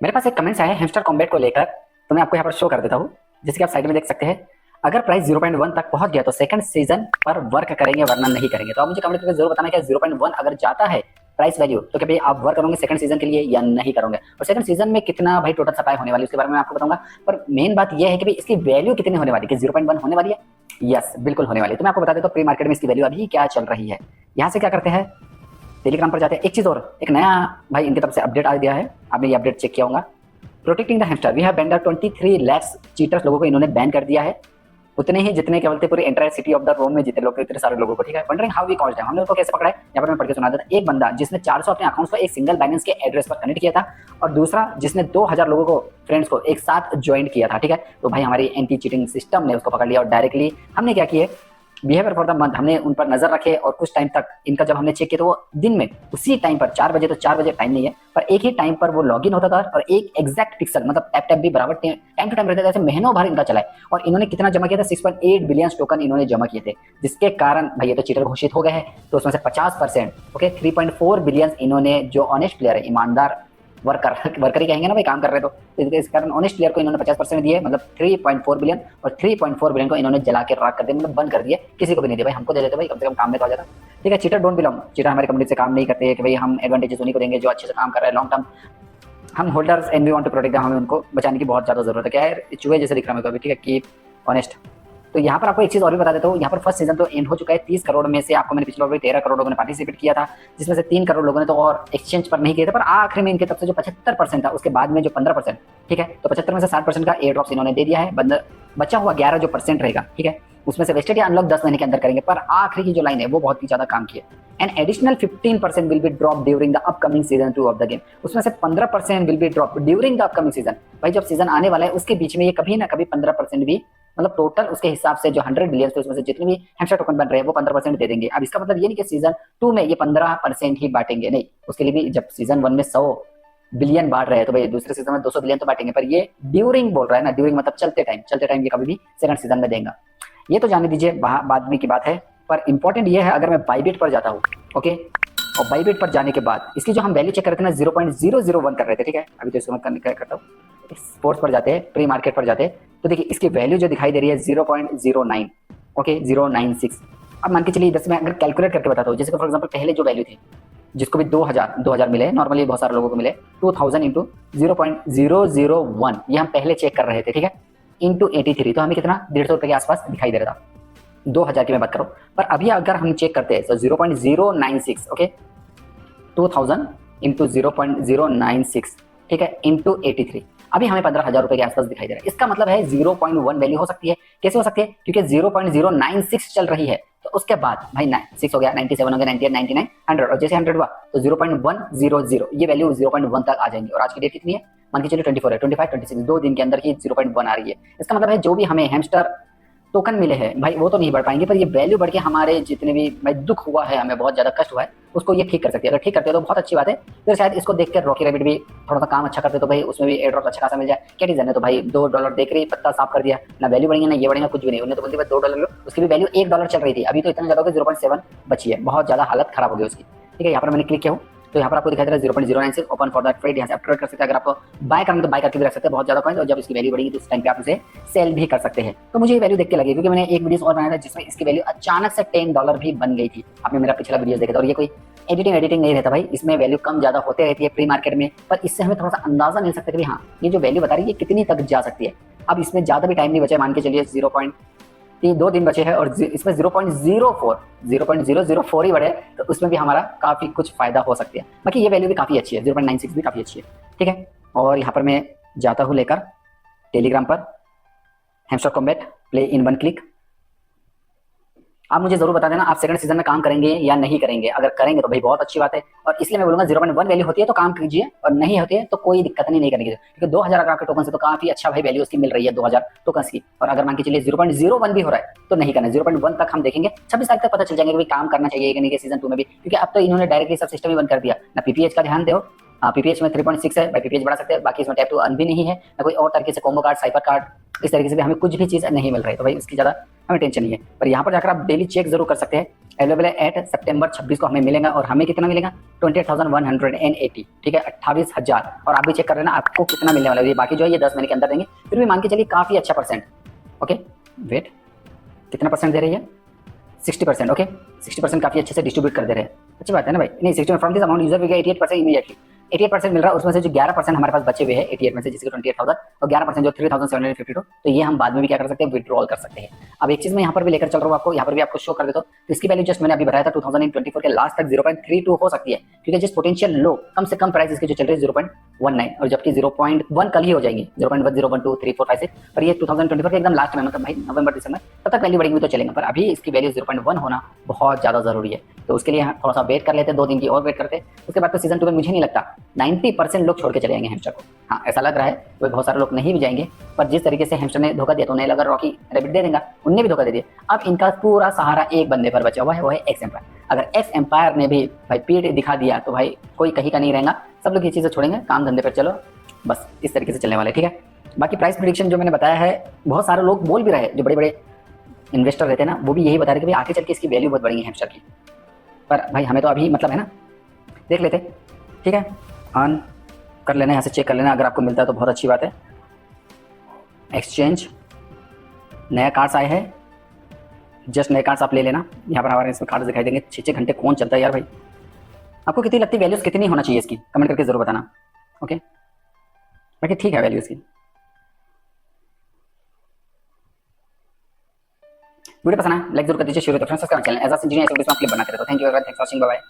मेरे पास एक कमेंट्स आया है हैमस्टर कॉम्बैट को लेकर, तो मैं आपको यहाँ पर शो कर देता हूँ। जैसे कि आप साइड में देख सकते हैं, अगर प्राइस 0.1 तक पहुंच गया तो सेकंड सीजन पर वर्क करेंगे वरना नहीं करेंगे। तो आप मुझे कमेंट करके जरूर बताना कि 0.1 अगर जाता है प्राइस वैल्यू तो क्या भाई आप वर्क करोगे सेकंड सीजन के लिए या नहीं करोगे, और सेकंड सीजन में कितना भाई टोटल सप्लाई होने वाली है उसके बारे में आपको बताऊंगा। पर मेन बात यह है कि भाई इसकी वैल्यू कितनी होने वाली है, कि 0.1 होने वाली है। यस, बिल्कुल होने वाली है। तो मैं आपको बता देता हूँ प्री मार्केट में इसकी वैल्यू अभी क्या चल रही है। यहाँ से क्या करते हैं, टेलीग्राम पर जाते हैं। एक चीज और, एक नया भाई इनकी तरफ से अपडेट आ गया है, आपने ये अपडेट चेक किया होगा। Protecting the hamster, we have banned 23 lakh cheaters लोगों को इन्होंने बैन कर दिया है, उतने ही जितने केवल थे पूरी एंटायर सिटी ऑफ द रोम में जितने लोग थे उतने सारे लोगों को। ठीक है, wondering how we called them, हमने उनको कैसे पकड़ा है, यहाँ पर मैं पढ़ के सुना देता। एक बंदा जिसने 400 अपने अकाउंट्स को एक सिंगल बैलेंस के एड्रेस पर कनेक्ट किया था, और दूसरा जिसने 2000 लोगों को फ्रेंड्स को एक साथ ज्वाइन किया था। ठीक है, तो भाई हमारी एंटी चीटिंग सिस्टम ने उसको पकड़ लिया और डायरेक्टली हमने क्या किया, बिहेवियर फॉर द मंथ हमने उन पर नजर रखे, और कुछ टाइम तक इनका जब हमने चेक किया तो वो दिन में उसी टाइम पर 4 बजे, तो 4 बजे टाइम नहीं है पर एक ही टाइम पर वो लॉगिन होता था, और एक एग्जैक्ट पिक्सल मतलब टैप टैप भी बराबर टाइम टू टाइम रहता था। ऐसे महीनों भर इनका चला है, और इन्होंने कितना जमा किया था, 6.8 बिलियन टोकन इन्होंने जमा किए थे, जिसके कारण भाई ये तो चीटर घोषित हो गए हैं। तो उसमें से 50% ओके 3.4 बिलियन इन्होंने, जो ऑनेस्ट प्लेयर है, ईमानदार वर्कर ही कहेंगे ना भाई, काम कर रहे तो इस कारण ऑनेस्ट प्लेयर को इन्होंने 50% दिए, मतलब 3.4 बिलियन, और 3.4 बिलियन को इन्होंने जला के राख कर दिया, मतलब बंद कर दिए, किसी को भी नहीं दिया भाई, हमको दे देते भाई, कम से कम काम में तो आ जाता। ठीक है, चीटर डोंट बिलोंग, चीटर हमारी कंपनी से काम नहीं करते हैं कि भाई हम एडवांटेजेस उन्हीं को देंगे जो अच्छे से काम कर रहे हैं लॉन्ग टर्म। हम holders and we want to protect, हमें उनको बचाने की बहुत ज्यादा जरूरत है। क्या है, चूहे जैसे दिख रहा है मेरे को अभी। ठीक है, कीप ऑनेस्ट। तो यहाँ पर आपको एक चीज और भी बता देता हूँ, यहाँ पर फर्स्ट सीजन तो एंड हो चुका है। 30 करोड़ में से आपको मैंने पिछले बार 13 करोड़ लोगों ने पार्टिसिपेट किया था, जिसमें से 3 करोड़ लोगों ने तो और एक्सचेंज पर नहीं किए थे, पर आखिर में इनकी तरफ से जो 75% था, उसके बाद में जो 15%, ठीक है, तो 75 में से 60% का एयर ड्रॉप्स इन्होंने दे दिया है। बचा हुआ 11 जो % रहेगा, ठीक है, उसमें से वेस्टेड या अनलॉक 10 महीने के अंदर करेंगे, पर आखिरी की जो लाइन है वो बहुत ही ज्यादा काम की है। And additional 15% will be drop during the upcoming season 2 of the game, उसमें से 15% will be drop during the upcoming season. भाई जब सीजन आने वाला है उसके बीच में ये कभी ना कभी 15% भी, मतलब टोटल उसके हिसाब से जो 100 बिलियन थे उसमें से जितने भी हैमस्टर टोकन बन रहे हैं वो 15% दे देंगे। अब इसका मतलब ये नहीं कि सीजन 2 में ये 15% ही बांटेंगे, नहीं, उसके लिए भी जब सीजन 1 में 100 बिलियन बांट रहे हैं तो भाई दूसरे सीजन में 200 बिलियन तो बांटेंगे, पर ये ड्यूरिंग बोल रहा है ना, ड्यूरिंग मतलब चलते टाइम ये कभी भी सेकंड सीजन में देगा। ये तो जाने दीजिए, बाद में की बात है, पर इंपॉर्टेंट ये है, अगर मैं बाईबिट पर जाता हूँ, ओके, और बाईबिट पर जाने के बाद इसकी जो हम वैल्यू चेक कर रहे थे ना 0.001 कर रहे थे, ठीक है, अभी तो इसको मैं करता हूँ, स्पोर्ट्स पर जाते हैं, प्री मार्केट पर जाते हैं, तो देखिए इसकी वैल्यू जो दिखाई दे रही है 0.09, ओके 096। अब मान के चलिए इधर से मैं अगर कैलकुलेट करके बताता हूँ, जैसे फॉर एग्जांपल पहले जो वैल्यू थी, जिसको भी 2000 मिले, नॉर्मली बहुत सारे लोगों को मिले 2000 इंटू 0.001, ये हम पहले चेक कर रहे थे, ठीक है, इंटू 83, तो हमें कितना 150 रुपए के आसपास दिखाई दे रहा था, 2000 की मैं बात करूँ। पर अभी अगर हम चेक करते हैं तो 0.096, ओके 2000 इंटू 0.096, ठीक है, इंटू 83, अभी हमें 15,000 रुपए के आसपास दिखाई दे रहा है। इसका मतलब है 0.1 वैल्यू हो सकती है। कैसे हो सकती है, क्योंकि 0.096 चल रही है, तो उसके बाद भाई 6 हो गया, 97 हो गया, 98, 99, 100, और जैसे 100 हुआ तो 0.100 ये वैल्यू 0.1 तक आ जाएंगी। और आज की डेट कितनी है, मान के चलिए 24 है, 25, 26, 2 दिन के अंदर ही 0.1 आ रही है। इसका मतलब है जो भी हमें हैमस्टर टोकन मिले हैं भाई वो तो नहीं बढ़ पाएंगे, पर ये वैल्यू बढ़ के हमारे जितने भी भाई दुख हुआ है, हमें बहुत ज्यादा कष्ट हुआ है, उसको ये ठीक कर सकती है। अगर ठीक करते हो तो बहुत अच्छी बात है। फिर शायद इसको देख कर रॉकी रैबिट भी थोड़ा सा काम अच्छा करते तो भाई उसमें भी एयर ड्रॉप अच्छा खासा मिल जाए। क्या रीजन है, तो भाई $2 देख रही पत्ता साफ कर दिया, ना वैल्यू बढ़ेगी ना ये बढ़ेगा, कुछ भी नहीं। उन्हें तो बोलती $2 लो, उसकी भी वैल्यू $1 चल रही थी, अभी तो इतना ज्यादा 0.7 बची है, बहुत ज्यादा हालत खराब हो गई उसकी। ठीक है, यहाँ पर मैंने क्लिक किया हूँ तो यहाँ पर आपको दिखाई दे रहा है 0.096 ओपन फॉर दैट ट्रेड, यहाँ से आप ट्रेड कर सकते हैं। अगर आपको बाय करना तो बाय करके भी रख सकते हैं बहुत ज्यादा पॉइंट, और जब इसकी वैल्यू बढ़ेगी तो उस टाइम पे आप इसे सेल भी कर सकते हैं। तो मुझे ये वैल्यू देख के लगी, क्योंकि मैंने एक वीडियो और बनाया था जिसमें इसकी वैल्यू अचानक से $10 भी बन गई थी। आपने मेरा पिछला वीडियो देखा था, और ये कोई एडिटिंग नहीं रहता भाई, इसमें वैल्यू कम ज्यादा होते रहती है प्री मार्केट में, पर इससे हमें थोड़ा सा अंदाजा मिल सकता है कि हाँ ये जो वैल्यू बता रही है ये कितनी तक जा सकती है। अब इसमें ज्यादा भी टाइम नहीं बचा, मान के चलिए 2 दिन बचे हैं, और इसमें 0.004 ही बढ़े तो उसमें भी हमारा काफी कुछ फायदा हो सकती है। बाकी ये वैल्यू भी काफी अच्छी है, 0.96 भी काफी अच्छी है। ठीक है, और यहाँ पर मैं जाता हूँ लेकर टेलीग्राम पर, hamster combat play in 1 click. आप मुझे जरूर बता देना आप सेकंड सीजन में काम करेंगे या नहीं करेंगे। अगर करेंगे तो भाई बहुत अच्छी बात है, और इसलिए मैं बोलूंगा 0.1 वैल्यू होती है तो काम कीजिए, और नहीं होती है तो कोई दिक्कत नहीं करनी है, क्योंकि 2000 अगर आपके टोकन से तो काफी अच्छा भाई वैल्यू उसकी मिल रही है 2000 टोकन की। और अगर मान के चलिए 0.01 भी हो रहा है तो नहीं करना, 0.1 तक हम देखेंगे, 26 तारीख तक पता चल जाएंगे कि काम करना चाहिए कि नहीं सीजन 2 में भी, क्योंकि अब तो इन्होंने डायरेक्टली सब सिस्टम ही बंद कर दिया। ना पीपीएच का ध्यान दो, पीपीएच में 3.6 है, भाई पीपीएच बढ़ा सकते हैं। बाकी इसमें टैप टू अर्न भी नहीं है, ना कोई और तरीके से कॉम्बो कार्ड, साइपर कार्ड, इस तरीके से भी हमें कुछ भी चीज़ नहीं मिल रही है, तो भाई उसकी ज़्यादा हमें टेंशन नहीं है। पर यहाँ पर जाकर आप डेली चेक जरूर कर सकते हैं। अवेलेबल है एट सितंबर 26 को हमें मिलेगा, और हमें कितना मिलेगा 28,180, ठीक है 28,000। और आप भी चेक कर रहे हैं ना आपको कितना मिलने वाला है। बाकी जो है ये 10 महीने के अंदर देंगे, फिर भी मान के चलिए काफ़ी अच्छा परसेंट। ओके वेट, कितना परसेंट दे रही है 60%। ओके 60% काफ़ी अच्छे से डिस्ट्रीब्यूट कर दे रहे हैं, अच्छी बात है ना भाई। नहीं 60 from this amount user will get 88% immediately. 88% मिल रहा है, उसमें से जो 11% हमारे पास बचे हुए हैं 88 में से, जिसके 28,000, और 11% जो 3,752, तो ये हम बाद में भी क्या कर सकते हैं, विड्रॉल कर सकते हैं। अब एक चीज़ मैं यहाँ पर भी लेकर चल रहा हूँ आपको, यहाँ पर भी आपको शो कर देता हूँ। तो इसकी वैल्यू जस्ट मैंने अभी बताया था 2024 के लास्ट तक 0.32 हो सकती है, क्योंकि जिस पोटेंशियल लो कम से कम प्राइस इसकी जो चल रही है 0.19, और जबकि 0.1 कल ही हो जाएंगी, 0.1 0 1 2 3 4 5 6, पर ये 2024 के एकदम लास्ट में, मतलब भाई नवंबर दिसंबर तब तक वैल्यू बढ़ेगी तो चलेगा, पर अभी इसकी वैल्यू 0.1 होना बहुत ज़्यादा जरूरी है। तो उसके लिए थोड़ा सा वेट कर लेते हैं, 2 दिन की और वेट करते हैं, उसके बाद तो सीजन 2 में मुझे नहीं लगता 90% लोग छोड़ के चले जाएंगे हैमस्टर को। हाँ ऐसा लग रहा है, कोई बहुत सारे लोग नहीं भी जाएंगे, पर जिस तरीके से हैमस्टर ने धोखा दिया तो उन्हें लगा रॉकी रैबिट दे देगा, उनने भी धोखा दे दिया। अब इनका पूरा सहारा एक बंदे पर बचा हुआ है, वो है एक्स एम्पायर। अगर एक्स एम्पायर ने भी भाई पीठ दिखा दिया तो भाई कोई कहीं का नहीं रहेगा, सब लोग ये चीज़ें छोड़ेंगे, काम धंधे पर चलो, बस इस तरीके से चलने वाले, ठीक है। बाकी प्राइस प्रेडिक्शन जो मैंने बताया है, बहुत सारे लोग बोल भी रहे हैं, जो बड़े बड़े इन्वेस्टर रहते हैं ना, वो भी यही बता रहे कि भाई आगे चल के इसकी वैल्यू बहुत बढ़ेगी हैमस्टर की। पर भाई हमें तो अभी मतलब है ना, देख लेते, ठीक है, ऑन कर लेना, यहाँ से चेक कर लेना, अगर आपको मिलता है तो बहुत अच्छी बात है। एक्सचेंज नया कार्ड्स आए हैं, जस्ट नए कार्ड्स आप ले लेना। यहाँ पर हमारे इसमें कार्ड्स दिखाई देंगे, 6 घंटे कौन चलता है यार भाई। आपको कितनी लगती है वैल्यूज, कितनी होना चाहिए इसकी, कमेंट करके जरूर बताना। ओके बाकी ठीक है वैल्यू इसकी। वीडियो पसंद आया लाइक जरूर कर दीजिए, शेयर तो friends subscribe channel as a engineer clip बनाते रहते हो। Thank you, thanks for watching, bye bye.